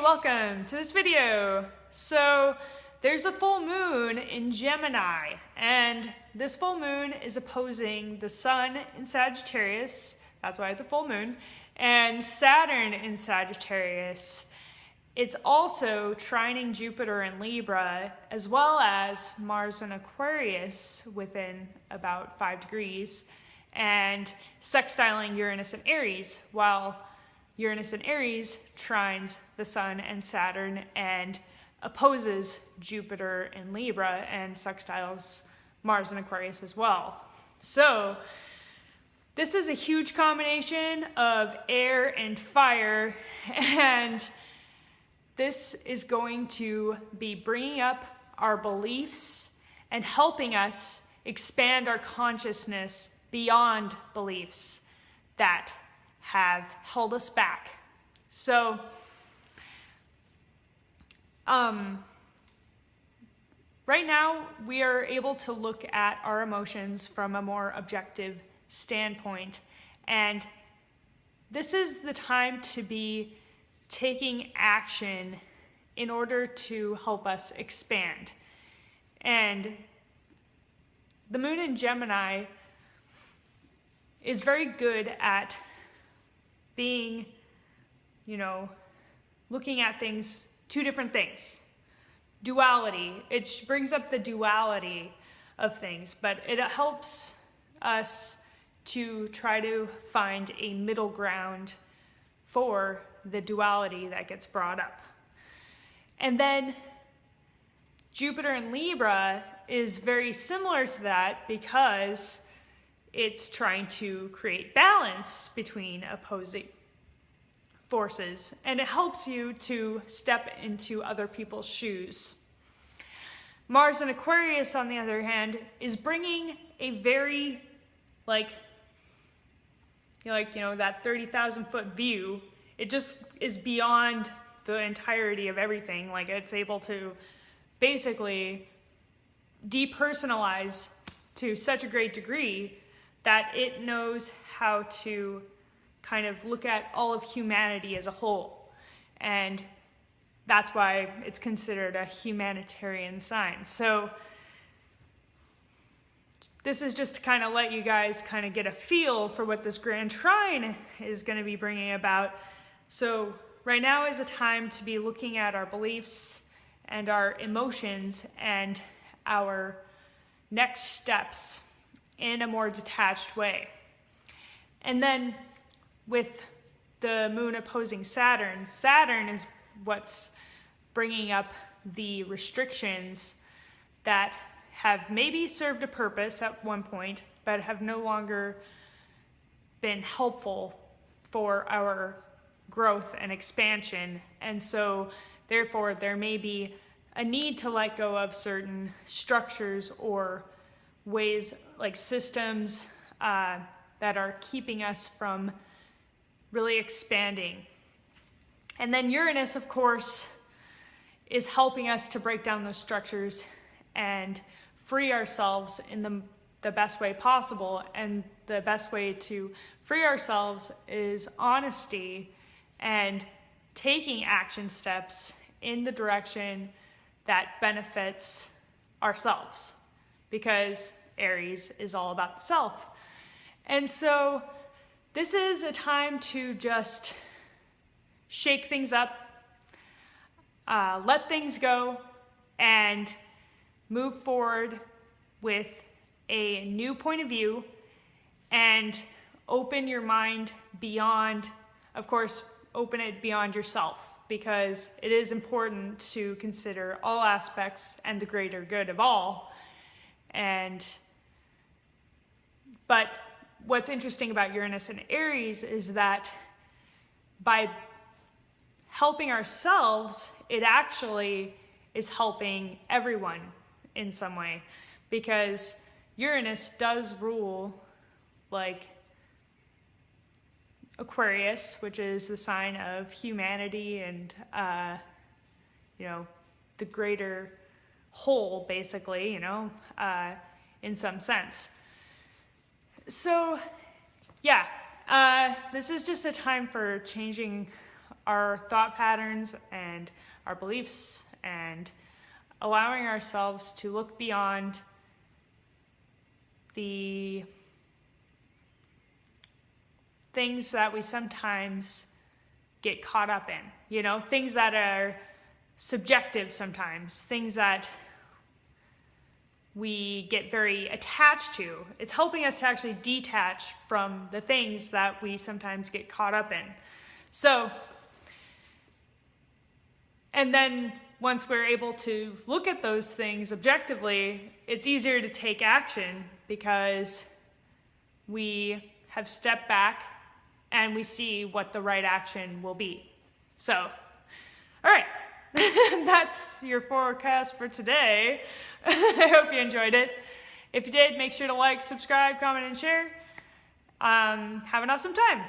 welcome to this video. So there's a full moon in Gemini, and this full moon is opposing the Sun in Sagittarius, that's why it's a full moon, and Saturn in Sagittarius. It's also trining Jupiter in Libra, as well as Mars in Aquarius within about 5 degrees, and sextiling Uranus and Aries, while Uranus and Aries trines the Sun and Saturn and opposes Jupiter in Libra and sextiles Mars and Aquarius as well. So this is a huge combination of air and fire, and this is going to be bringing up our beliefs and helping us expand our consciousness beyond beliefs that have held us back. So, right now we are able to look at our emotions from a more objective standpoint, and this is the time to be taking action in order to help us expand. And the moon in Gemini is very good at being, looking at things, two different things. Duality, it brings up the duality of things, but it helps us to try to find a middle ground for the duality that gets brought up. And then Jupiter in Libra is very similar to that because it's trying to create balance between opposing forces, and it helps you to step into other people's shoes. Mars in Aquarius, on the other hand, is bringing a very, that 30,000 foot view. It just is beyond the entirety of everything. Like, it's able to basically depersonalize to such a great degree that it knows how to kind of look at all of humanity as a whole. And that's why it's considered a humanitarian sign. So this is just to kind of let you guys kind of get a feel for what this grand trine is going to be bringing about. So right now is a time to be looking at our beliefs and our emotions and our next steps in a more detached way. And then with the moon opposing Saturn, Saturn is what's bringing up the restrictions that have maybe served a purpose at one point, but have no longer been helpful for our growth and expansion. And so therefore there may be a need to let go of certain structures or ways, like systems that are keeping us from really expanding. And then Uranus, of course, is helping us to break down those structures and free ourselves in the best way possible. And the best way to free ourselves is honesty and taking action steps in the direction that benefits ourselves, because Aries is all about the self. And so this is a time to just shake things up, let things go, and move forward with a new point of view and open your mind beyond, of course, open it beyond yourself, because it is important to consider all aspects and the greater good of all. But what's interesting about Uranus and Aries is that by helping ourselves, it actually is helping everyone in some way, because Uranus does rule like Aquarius, which is the sign of humanity and the greater whole, basically, in some sense. So yeah, this is just a time for changing our thought patterns and our beliefs, and allowing ourselves to look beyond the things that we sometimes get caught up in, you know, things that are subjective sometimes, things that we get very attached to. It's helping us to actually detach from the things that we sometimes get caught up in. So, and then once we're able to look at those things objectively, it's easier to take action because we have stepped back and we see what the right action will be. So, all right. That's your forecast for today. I hope you enjoyed it. If you did, make sure to like, subscribe, comment, and share. Have an awesome time.